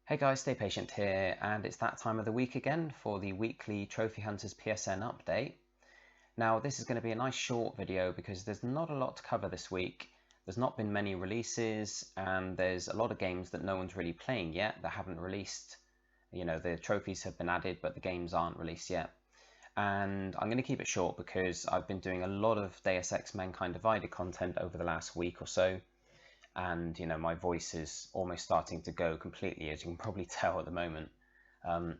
Hey guys, Stay Patient here, and it's that time of the week again for the weekly Trophy Hunters PSN update. Now, this is going to be a nice short video because there's not a lot to cover this week. There's not been many releases, and there's a lot of games that no one's really playing yet that haven't released. You know, the trophies have been added, but the games aren't released yet. And I'm going to keep it short because I've been doing a lot of Deus Ex Mankind Divided content over the last week or so. And you know, my voice is almost starting to go completely, as you can probably tell at the moment. So I'm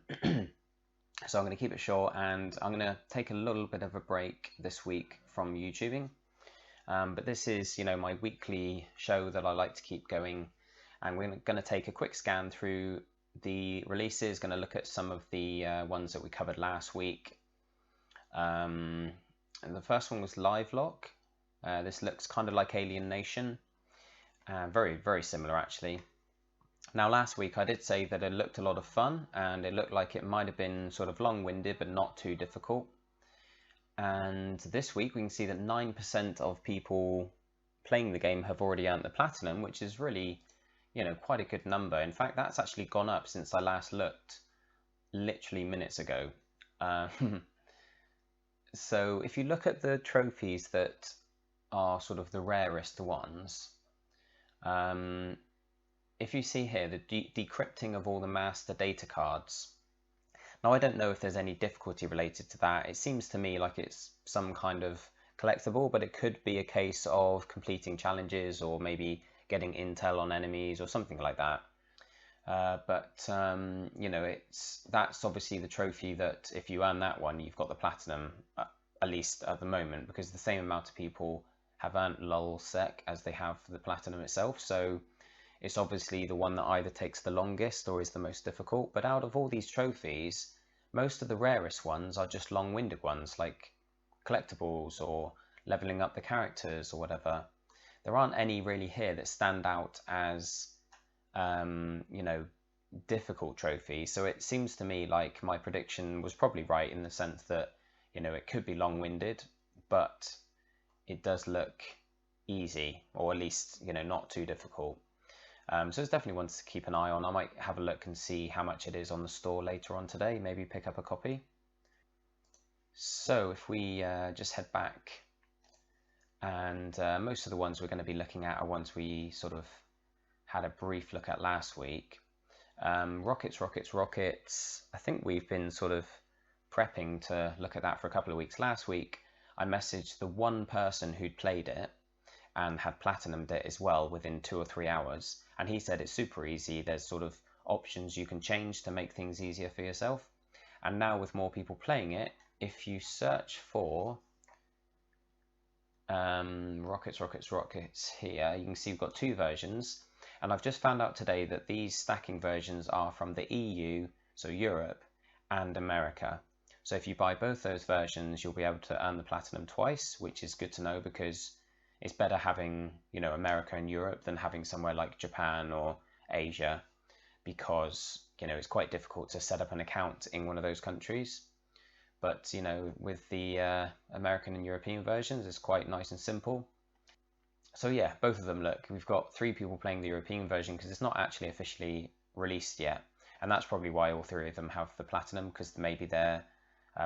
going to keep it short, and I'm going to take a little bit of a break this week from YouTubing. But this is, you know, my weekly show that I like to keep going, and we're going to take a quick scan through the releases. Going to look at some of the ones that we covered last week. And the first one was Livelock. This looks kind of like Alien Nation. Very similar actually. Now last week I did say that it looked a lot of fun, and it looked like it might have been sort of long-winded but not too difficult. And this week we can see that 9% of people playing the game have already earned the platinum, which is really, you know, quite a good number. In fact, that's actually gone up since I last looked literally minutes ago. So if you look at the trophies that are sort of the rarest ones, if you see here the decrypting of all the master data cards. Now I don't know if there's any difficulty related to that. It seems to me like it's some kind of collectible, but it could be a case of completing challenges or maybe getting intel on enemies or something like that. You know, that's obviously the trophy that if you earn that one, you've got the platinum, at least at the moment, because the same amount of people have earned lulsec as they have the platinum itself. So it's obviously the one that either takes the longest or is the most difficult. But out of all these trophies, most of the rarest ones are just long-winded ones, like collectibles or leveling up the characters or whatever. There aren't any really here that stand out as, you know, difficult trophies. So it seems to me like my prediction was probably right in the sense that, you know, it could be long-winded, but it does look easy, or at least, you know, not too difficult. So it's definitely one to keep an eye on. I might have a look and see how much it is on the store later on today, maybe pick up a copy. So if we just head back, and most of the ones we're going to be looking at are ones we sort of had a brief look at last week. Rockets. I think we've been sort of prepping to look at that for a couple of weeks. Last week I messaged the one person who'd played it and had platinumed it as well within 2 or 3 hours, and he said it's super easy. There's sort of options you can change to make things easier for yourself. And now with more people playing it, if you search for rockets here, you can see we've got 2 versions, and I've just found out today that these stacking versions are from the EU, so Europe, and America. So if you buy both those versions, you'll be able to earn the platinum twice, which is good to know, because it's better having, you know, America and Europe than having somewhere like Japan or Asia, because, you know, it's quite difficult to set up an account in one of those countries. But, you know, with the American and European versions, it's quite nice and simple. So yeah, both of them, look, we've got 3 people playing the European version because it's not actually officially released yet. And that's probably why all 3 of them have the platinum, because maybe they're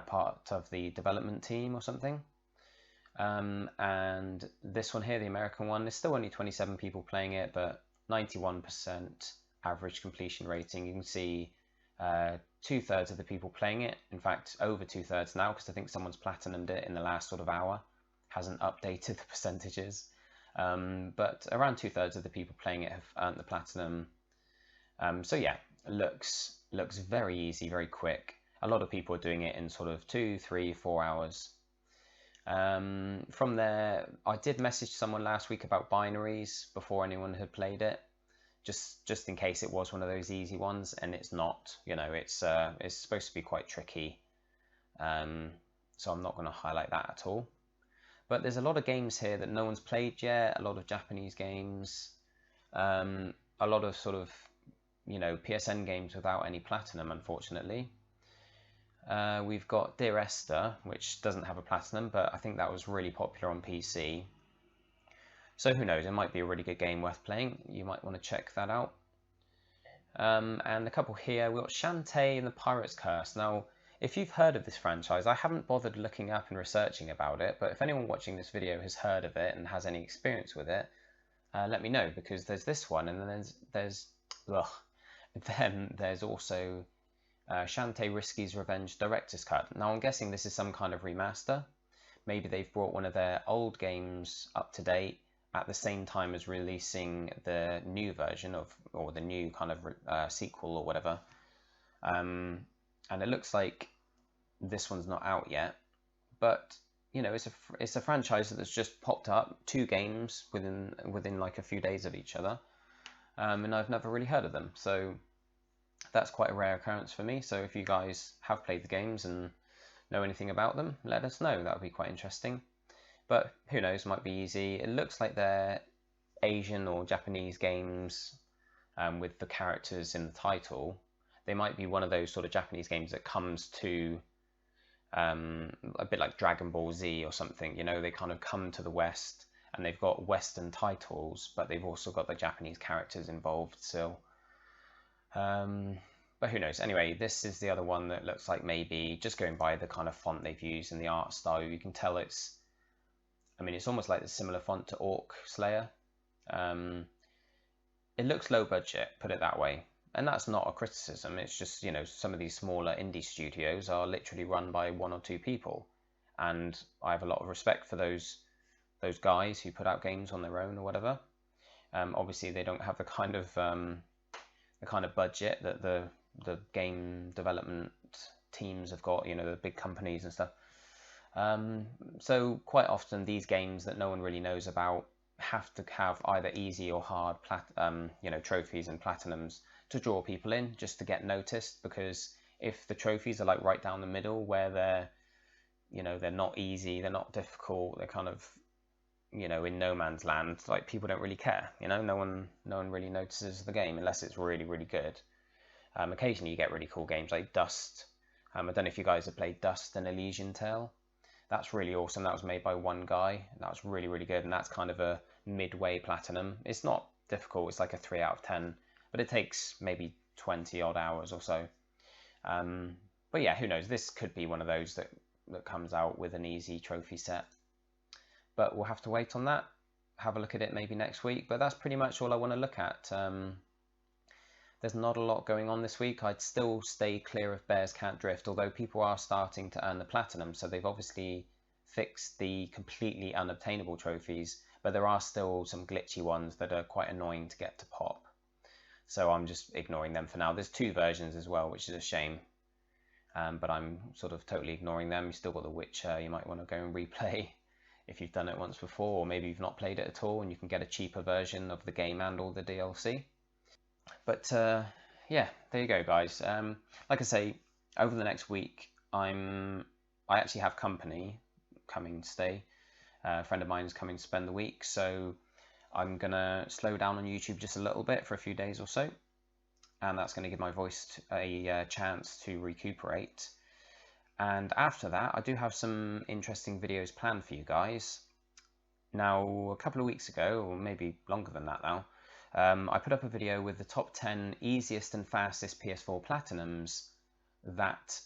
part of the development team or something. And this one here, the American one, there's still only 27 people playing it, but 91% average completion rating. You can see 2/3 of the people playing it, in fact over 2/3 now, because I think someone's platinumed it in the last sort of hour, hasn't updated the percentages, but around 2/3 of the people playing it have earned the platinum. So yeah, it looks very easy, very quick. A lot of people are doing it in sort of 2, 3, 4 hours. From there, I did message someone last week about binaries before anyone had played it, just in case it was one of those easy ones, and it's not. You know, it's supposed to be quite tricky, so I'm not going to highlight that at all. But there's a lot of games here that no one's played yet, a lot of Japanese games, a lot of sort of, you know, PSN games without any platinum, unfortunately. We've got Dear Esther, which doesn't have a platinum, but I think that was really popular on PC. So who knows, it might be a really good game worth playing. You might want to check that out. And a couple here. We've got Shantae and the Pirate's Curse. Now, if you've heard of this franchise, I haven't bothered looking up and researching about it, but if anyone watching this video has heard of it and has any experience with it, let me know, because there's this one, and then there's also Shantae Risky's Revenge Director's Cut. Now, I'm guessing this is some kind of remaster. Maybe they've brought one of their old games up to date at the same time as releasing the new version of, or the new kind of sequel or whatever. And it looks like this one's not out yet, but you know, it's a franchise that's just popped up, 2 games within like a few days of each other, and I've never really heard of them, so that's quite a rare occurrence for me. So if you guys have played the games and know anything about them, let us know. That would be quite interesting. But who knows, might be easy. It looks like they're Asian or Japanese games with the characters in the title. They might be one of those sort of Japanese games that comes to a bit like Dragon Ball Z or something. You know, they kind of come to the West and they've got Western titles, but they've also got the Japanese characters involved still. But who knows? Anyway, this is the other one that looks like, maybe just going by the kind of font they've used and the art style, you can tell it's, I mean, it's almost like the similar font to Orc Slayer. It looks low budget, put it that way. And that's not a criticism. It's just, you know, some of these smaller indie studios are literally run by 1 or 2 people. And I have a lot of respect for those guys who put out games on their own or whatever. Obviously, they don't have the kind of budget that the game development teams have got, you know, the big companies and stuff. So quite often these games that no one really knows about have to have either easy or hard trophies and platinums to draw people in, just to get noticed. Because if the trophies are like right down the middle, where they're not easy, they're not difficult, they're kind of, you know, in no man's land, like, people don't really care, you know, no one really notices the game unless it's really, really good. Occasionally you get really cool games like Dust. I don't know if you guys have played Dust and Elysian Tale. That's really awesome. That was made by one guy. That was really, really good, and that's kind of a midway platinum. It's not difficult. It's like a 3 out of 10, but it takes maybe 20 odd hours or so. But yeah, who knows? This could be one of those that comes out with an easy trophy set. But we'll have to wait on that. Have a look at it maybe next week. But that's pretty much all I want to look at. There's not a lot going on this week. I'd still stay clear of Bears Can't Drift, although people are starting to earn the platinum, so they've obviously fixed the completely unobtainable trophies, but there are still some glitchy ones that are quite annoying to get to pop. So I'm just ignoring them for now. There's 2 versions as well, which is a shame, but I'm sort of totally ignoring them. You've still got The Witcher. You might want to go and replay if you've done it once before, or maybe you've not played it at all and you can get a cheaper version of the game and all the DLC. But yeah, there you go, guys. Like I say, over the next week, I actually have company coming to stay. A friend of mine is coming to spend the week, so I'm gonna slow down on YouTube just a little bit for a few days or so, and that's going to give my voice a chance to recuperate. And after that, I do have some interesting videos planned for you guys. Now, a couple of weeks ago, or maybe longer than that now, I put up a video with the top 10 easiest and fastest PS4 platinums that,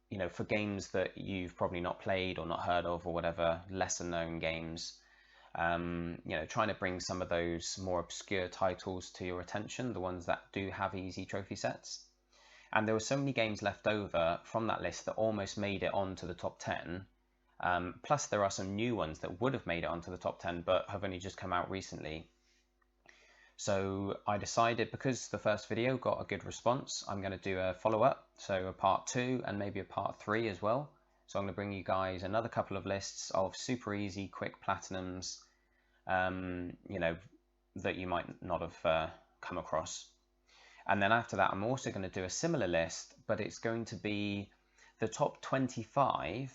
you know, for games that you've probably not played or not heard of or whatever, lesser known games. You know, trying to bring some of those more obscure titles to your attention, the ones that do have easy trophy sets. And there were so many games left over from that list that almost made it onto the top 10. Plus there are some new ones that would have made it onto the top 10 but have only just come out recently. So I decided, because the first video got a good response, I'm going to do a follow-up, so a part 2 and maybe a part 3 as well. So I'm going to bring you guys another couple of lists of super easy, quick platinums, you know, that you might not have come across. And then after that, I'm also going to do a similar list, but it's going to be the top 25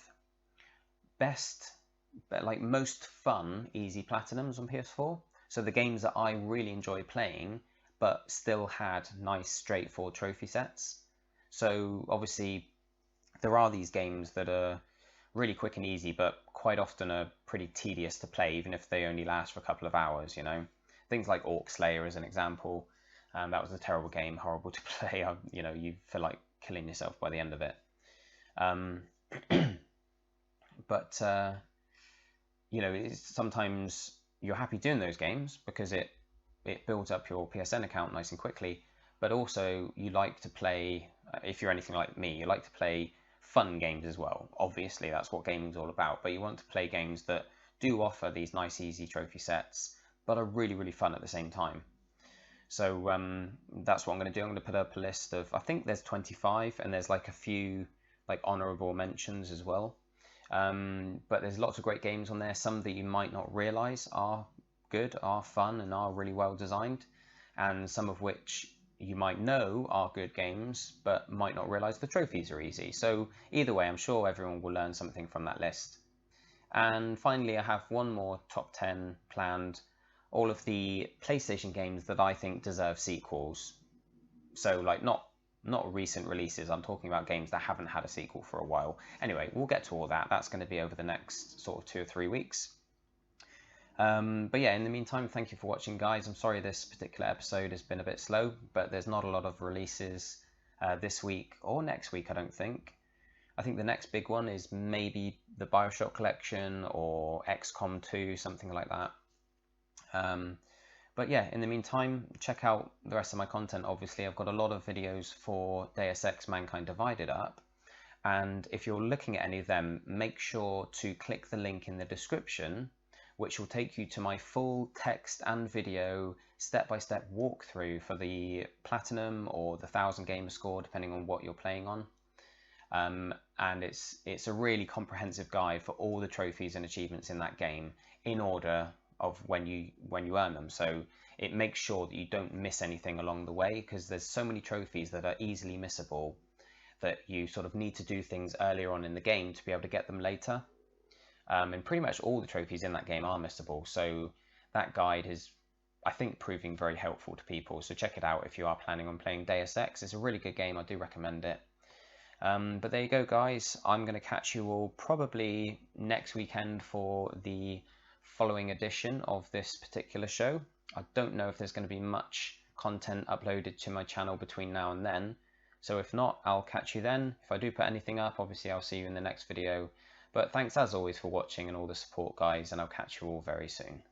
best, like most fun, easy platinums on PS4. So the games that I really enjoy playing, but still had nice, straightforward trophy sets. So obviously, there are these games that are really quick and easy, but quite often are pretty tedious to play, even if they only last for a couple of hours, you know. Things like Orc Slayer as an example. That was a terrible game, horrible to play. You know, you feel like killing yourself by the end of it. Um, but you know, sometimes you're happy doing those games because it builds up your PSN account nice and quickly. But also, you like to play, if you're anything like me, you like to play fun games as well. Obviously, that's what gaming's all about. But you want to play games that do offer these nice, easy trophy sets, but are really, really fun at the same time. So that's what I'm going to do. I'm going to put up a list of, I think there's 25, and there's like a few like honorable mentions as well. But there's lots of great games on there. Some that you might not realize are good, are fun, and are really well designed, and some of which you might know are good games, but might not realize the trophies are easy. So either way, I'm sure everyone will learn something from that list. And finally, I have one more top 10 planned, all of the PlayStation games that I think deserve sequels. So like not recent releases, I'm talking about games that haven't had a sequel for a while. Anyway, we'll get to all that. That's going to be over the next sort of 2 or 3 weeks. But yeah, in the meantime, thank you for watching, guys. I'm sorry this particular episode has been a bit slow, but there's not a lot of releases this week or next week, I don't think. I think the next big one is maybe the Bioshock collection or XCOM 2, something like that. But yeah, in the meantime, check out the rest of my content. Obviously, I've got a lot of videos for Deus Ex Mankind Divided up. And if you're looking at any of them, make sure to click the link in the description, which will take you to my full text and video step-by-step walkthrough for the Platinum or the 1000 Gamer Score, depending on what you're playing on. And it's a really comprehensive guide for all the trophies and achievements in that game in order of when you earn them. So it makes sure that you don't miss anything along the way, because there's so many trophies that are easily missable that you sort of need to do things earlier on in the game to be able to get them later. And pretty much all the trophies in that game are missable. So that guide is, I think, proving very helpful to people. So check it out if you are planning on playing Deus Ex. It's a really good game. I do recommend it. But there you go, guys. I'm going to catch you all probably next weekend for the following edition of this particular show. I don't know if there's going to be much content uploaded to my channel between now and then. So if not, I'll catch you then. If I do put anything up, obviously I'll see you in the next video. But thanks as always for watching and all the support, guys, and I'll catch you all very soon.